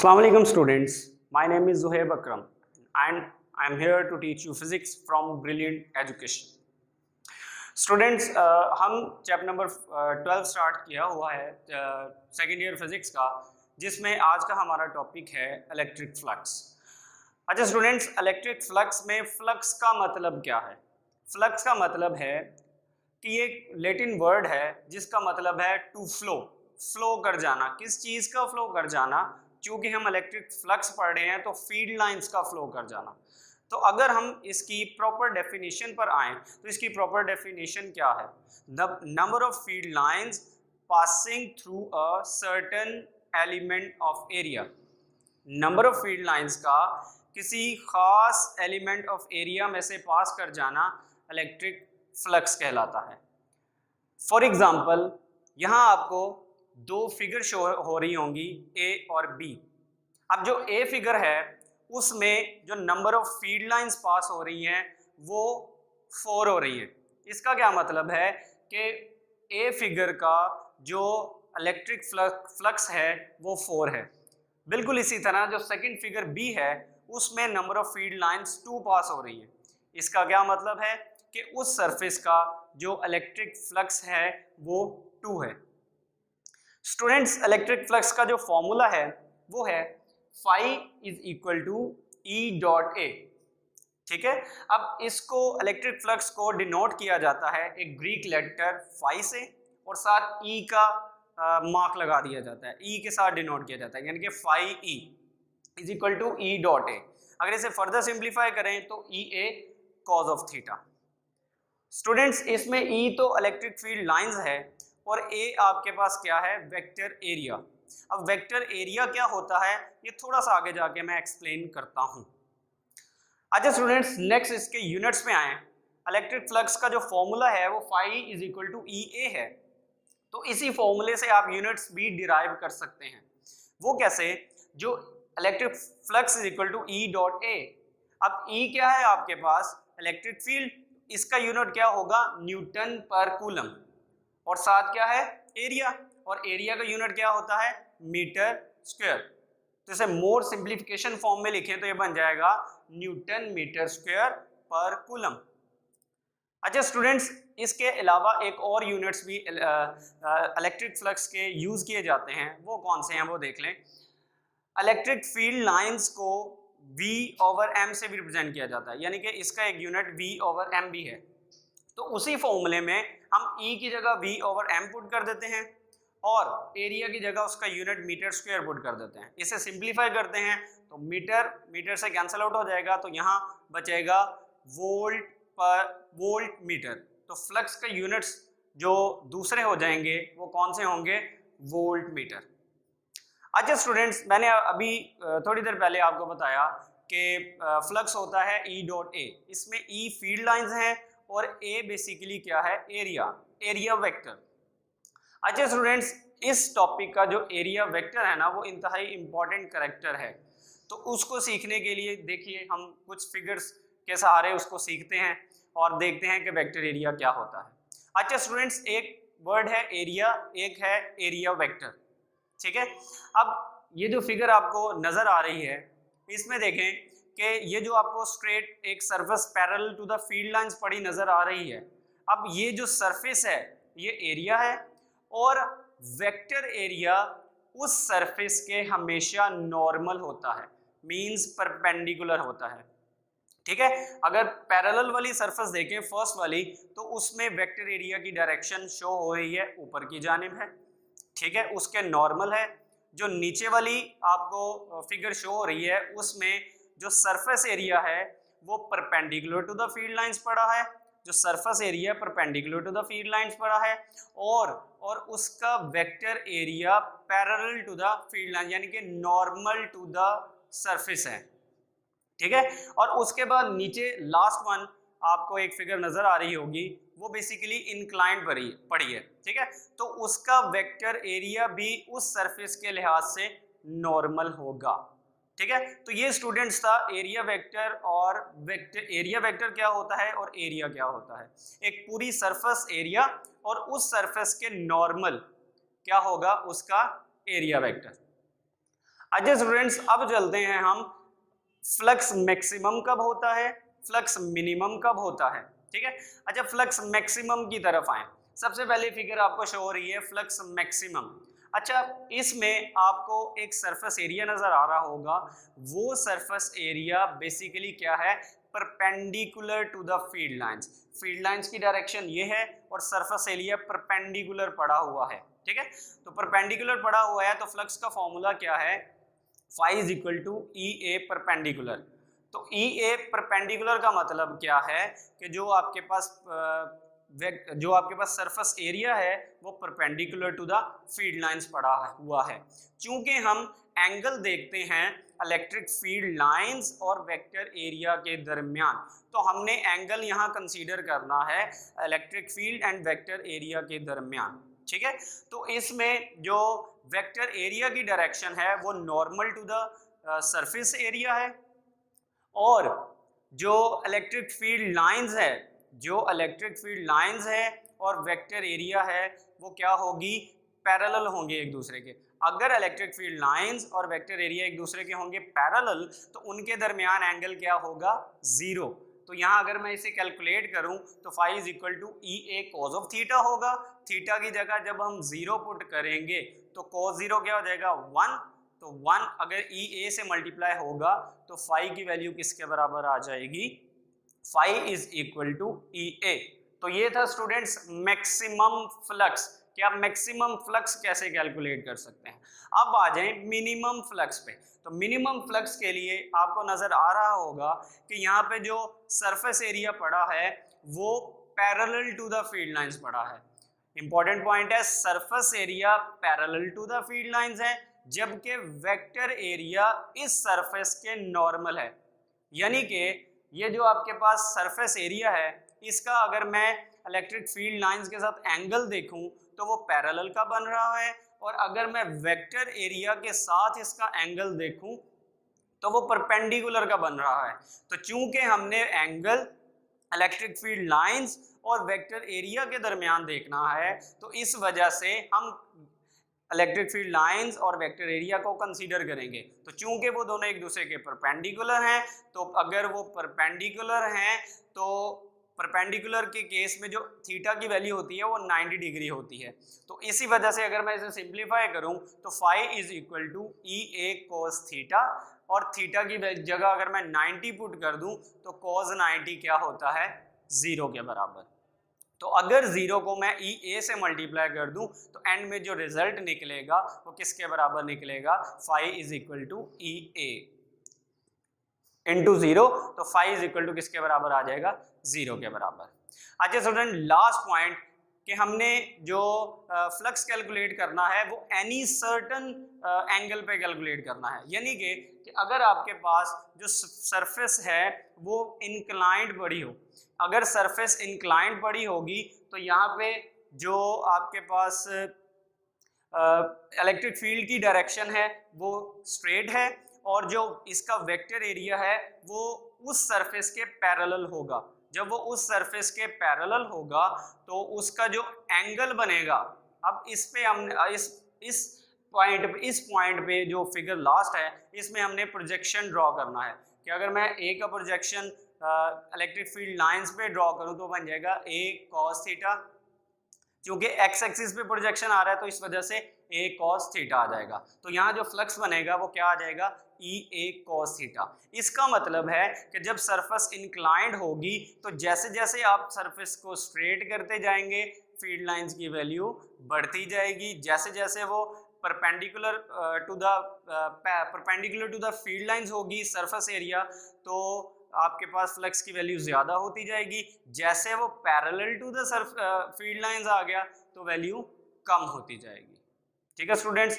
Assalamu alaikum students, my name is Zohaib Akram and I am here to teach you physics from Brilliant Education. Students, हम chapter number 12 start किया हुआ है second year physics का, जिसमें आज का हमारा टॉपिक है इलेक्ट्रिक फ्लक्स। अच्छा स्टूडेंट्स, इलेक्ट्रिक फ्लक्स में फ्लक्स का मतलब क्या है? फ्लक्स का मतलब है कि एक लैटिन वर्ड है जिसका मतलब है टू फ्लो, फ्लो कर जाना। किस चीज़ का फ्लो कर जाना? क्योंकि हम इलेक्ट्रिक फ्लक्स पढ़ रहे हैं तो फील्ड लाइंस का फ्लो कर जाना। तो अगर हम इसकी प्रॉपर डेफिनेशन पर आए तो इसकी प्रॉपर डेफिनेशन क्या है? The number of field lines passing through a certain element of area. Number of field lines का किसी खास एलिमेंट ऑफ एरिया में से पास कर जाना इलेक्ट्रिक फ्लक्स कहलाता है। फॉर एग्जाम्पल, यहाँ आपको दो फिगर शो हो रही होंगी, ए और बी। अब जो ए फिगर है उसमें जो number of field lines pass हो रही हैं वो 4 हो रही हैं। इसका क्या मतलब है कि ए फिगर का जो इलेक्ट्रिक फ्लक्स है वो 4 है। बिल्कुल इसी तरह जो सेकंड फिगर बी है उसमें नंबर ऑफ फील्ड लाइंस 2 पास हो रही हैं। इसका क्या मतलब है कि उस सरफेस का जो इलेक्ट्रिक फ्लक्स है वो 2 है। स्टूडेंट्स, इलेक्ट्रिक फ्लक्स का जो फॉर्मूला है वो है phi is equal to E dot A. ठीक है, अब इसको इलेक्ट्रिक फ्लक्स को डिनोट किया जाता है एक ग्रीक लेटर phi से, और साथ E का मार्क लगा दिया जाता है, E के साथ डिनोट किया जाता है, यानी कि phi E is equal to E dot A. अगर इसे फर्दर सिंप्लीफाई करें तो E A cos of theta. Students, इसमें E तो इलेक्ट्रिक फील्ड लाइंस है और A आपके पास क्या है? Vector area. अब वेक्टर एरिया क्या होता है ये थोड़ा सा आगे जाके मैं एक्सप्लेन करता हूं। अच्छा स्टूडेंट्स, नेक्स्ट इसके यूनिट्स में आए। इलेक्ट्रिक फ्लक्स का जो फॉर्मूला है वो phi is equal to E ए है, तो इसी फॉर्मूले से आप यूनिट्स भी डिराइव कर सकते हैं। वो कैसे? जो electric flux is equal to E dot A. अब E क्या है आपके पास? Electric field. इसका यूनिट क्या होगा? न्यूटन पर कूलम, और साथ क्या है? एरिया, और एरिया का यूनिट क्या होता है? Metre square. तो इसे मोर सिंप्लीफिकेशन फॉर्म में लिखें तो ये बन जाएगा न्यूटन मीटर स्क्वायर पर कूलम। अच्छा स्टूडेंट्स, इसके अलावा एक और यूनिट्स भी इलेक्ट्रिक फ्लक्स के यूज किए जाते हैं। वो कौन से हैं वो देख लें। इलेक्ट्रिक फील्ड लाइंस को V ओवर M से भी रिप्रेजेंट किया जाता है, यानी कि इसका एक यूनिट V ओवर M भी है। तो उसी फॉर्मूले में हम E की जगह V ओवर M पुट कर देते हैं और एरिया की जगह उसका यूनिट मीटर स्क्वायर पुट कर देते हैं। इसे सिंप्लीफाई करते हैं तो मीटर से कैंसिल आउट हो जाएगा, तो यहाँ बचेगा वोल्ट मीटर। तो फ्लक्स के यूनिट्स जो दूसरे हो जाएंगे वो कौन से होंगे? Volt meter. अच्छा स्टूडेंट्स, मैंने अभी थोड़ी देर पहले आपको बताया कि फ्लक्स होता है E डॉट ए। इसमें E फील्ड लाइंस हैं और A बेसिकली क्या है? Area vector. अच्छा स्टूडेंट्स, इस टॉपिक का जो एरिया वेक्टर है ना वो इंतहाई इंपॉर्टेंट कैरेक्टर है। तो उसको सीखने के लिए देखिए हम कुछ फिगर्स के सहारे उसको सीखते हैं और देखते हैं कि वेक्टर एरिया क्या होता है। अच्छा स्टूडेंट्स, एक वर्ड है एरिया, एक है एरिया वेक्टर। ठीक है, अब ये जो फिगर आपको नजर आ रही है इसमें देखें कि ये जो आपको स्ट्रेट एक surface parallel to the field lines पड़ी नजर आ रही है। अब ये जो सरफेस है ये एरिया है, और वेक्टर एरिया उस सरफेस के हमेशा नॉर्मल होता है, मींस परपेंडिकुलर होता है। ठीक है, अगर पैरेलल वाली सरफेस देखें फर्स्ट वाली, तो उसमें वेक्टर एरिया की डायरेक्शन शो हो रही है ऊपर की जानिब है। ठीक है, उसके नॉर्मल है। जो नीचे वाली आपको फिगर शो हो रही है उसमें जो सरफेस एरिया है वो perpendicular to the field lines पड़ा है, जो surface area perpendicular to the field lines पड़ा है, और उसका vector area parallel to the field line, यानी कि नॉर्मल टू द सरफेस है। ठीक है, और उसके बाद नीचे लास्ट वन आपको एक फिगर नजर आ रही होगी, वो बेसिकली इंक्लाइंड पड़ी है। ठीक है, तो उसका वेक्टर एरिया भी उस सरफेस के लिहाज से नॉर्मल होगा। ठीक है, तो ये स्टूडेंट्स था एरिया वेक्टर, और एरिया वेक्टर क्या होता है और एरिया क्या होता है। एक पूरी सरफेस एरिया और उस सरफेस के नॉर्मल क्या होगा? उसका एरिया वेक्टर। अच्छा स्टूडेंट्स, अब चलते हैं हम फ्लक्स मैक्सिमम कब होता है, फ्लक्स मिनिमम कब होता है, ठीक है। अच्छा फ्लक्स मैक्सिमम की तरफ आए। सबसे पहले फिगर आपको शो हो रही है फ्लक्स मैक्सिमम। अच्छा इसमें आपको एक सरफेस एरिया नजर आ रहा होगा, वो सरफेस एरिया बेसिकली क्या है, perpendicular to the field lines. Field lines की डायरेक्शन ये है और सरफेस एरिया परपेंडिकुलर पड़ा हुआ है, ठीक है। तो परपेंडिकुलर पड़ा हुआ है तो फ्लक्स का फॉर्मूला क्या है, phi is equal to E A perpendicular. तो ई ए परपेंडिकुलर का मतलब क्या है कि जो आपके पास सरफेस एरिया है वो perpendicular to the field lines पड़ा हुआ है। चूंकि हम एंगल देखते हैं इलेक्ट्रिक फील्ड लाइंस और वेक्टर एरिया के दरमियान, तो हमने एंगल यहाँ कंसीडर करना है electric field and vector area के दरमियान, ठीक है। तो इसमें जो वेक्टर एरिया की डायरेक्शन है वो normal to the surface area है, और जो इलेक्ट्रिक फील्ड लाइंस है, जो इलेक्ट्रिक फील्ड लाइंस है और वेक्टर एरिया है वो क्या होगी, पैरेलल होंगे एक दूसरे के। अगर इलेक्ट्रिक फील्ड लाइंस और वेक्टर एरिया एक दूसरे के होंगे पैरेलल तो उनके दरमियान एंगल क्या होगा, जीरो। तो यहाँ अगर मैं इसे कैलकुलेट करूं तो phi is equal to E A cos of theta होगा। थीटा की जगह जब हम जीरो पुट करेंगे तो कॉस जीरो क्या हो जाएगा, 1। तो 1 अगर ई ए से मल्टीप्लाई होगा तो फाई की वैल्यू किसके बराबर आ जाएगी, phi is equal to E ए। तो ये था स्टूडेंट्स मैक्सिमम फ्लक्स कि आप मैक्सिमम फ्लक्स कैसे कैलकुलेट कर सकते हैं। अब आ जाएं मिनिमम फ्लक्स पे। तो मिनिमम फ्लक्स के लिए आपको नजर आ रहा होगा कि यहाँ पे जो सरफेस एरिया पड़ा है वो parallel to the field lines पड़ा है। इंपॉर्टेंट पॉइंट है, surface area parallel to the field lines है, जबकि वेक्टर एरिया इस सरफेस के नॉर्मल है। यानी कि ये जो आपके पास सरफेस एरिया है इसका अगर मैं इलेक्ट्रिक फील्ड लाइंस के साथ एंगल देखूं तो वो पैरेलल का बन रहा है, और अगर मैं वेक्टर एरिया के साथ इसका एंगल देखूं तो वो परपेंडिकुलर का बन रहा है। तो चूंकि हमने एंगल इलेक्ट्रिक फील्ड लाइंस और वेक्टर एरिया के दरमियान देखना है तो इस वजह से हम इलेक्ट्रिक फील्ड लाइंस और वेक्टर एरिया को कंसीडर करेंगे। तो चूंकि वो दोनों एक दूसरे के परपेंडिकुलर हैं, तो अगर वो परपेंडिकुलर हैं तो परपेंडिकुलर के केस में जो थीटा की वैल्यू होती है वो 90 डिग्री होती है। तो इसी वजह से अगर मैं इसे सिंप्लीफाई करूं तो phi is equal to E A cos theta, और थीटा की जगह अगर मैं 90 पुट कर दूं तो कोस 90 क्या होता है, जीरो के बराबर। तो अगर जीरो को मैं ई ए से मल्टीप्लाई कर दूं तो एंड में जो रिजल्ट निकलेगा वो किसके बराबर निकलेगा, phi is equal to E A into zero. तो फाई इज इक्वल टू किसके बराबर आ जाएगा, जीरो के बराबर। अच्छा स्टूडेंट लास्ट पॉइंट कि हमने जो फ्लक्स कैलकुलेट करना है वो एनी सर्टन एंगल पे कैलकुलेट करना है। यानी कि अगर आपके पास जो सरफेस है वो इंक्लाइंड पड़ी हो, अगर सरफेस इंक्लाइंड पड़ी होगी तो यहाँ पे जो आपके पास इलेक्ट्रिक फील्ड की डायरेक्शन है वो स्ट्रेट है, और जो इसका वेक्टर एरिया है वो उस सरफेस के पैरेलल होगा। जब वो उस सरफेस के पैरेलल होगा तो उसका जो एंगल बनेगा, अब इस पे हम इस पॉइंट पे जो फिगर लास्ट है इसमें हमने प्रोजेक्शन ड्रॉ करना है कि अगर मैं ए का प्रोजेक्शन इलेक्ट्रिक फील्ड लाइंस पे ड्रॉ करूं तो बन जाएगा ए कॉस थीटा। क्योंकि एक्स एक्सिस पे प्रोजेक्शन आ रहा है तो इस वजह से ए कॉस थीटा आ जाएगा। तो यहाँ जो फ्लक्स बनेगा वो क्या आ जाएगा, ई ए कॉस थीटा। इसका मतलब है कि जब सरफेस इंक्लाइंड होगी तो जैसे जैसे आप सरफेस को स्ट्रेट करते जाएंगे फील्ड लाइंस की वैल्यू बढ़ती जाएगी, जैसे जैसे वो perpendicular to the field lines होगी सरफेस एरिया तो आपके पास फ्लक्स की वैल्यू ज्यादा होती जाएगी। जैसे वो parallel to the field lines आ गया तो वैल्यू कम होती जाएगी। ठीक है स्टूडेंट्स।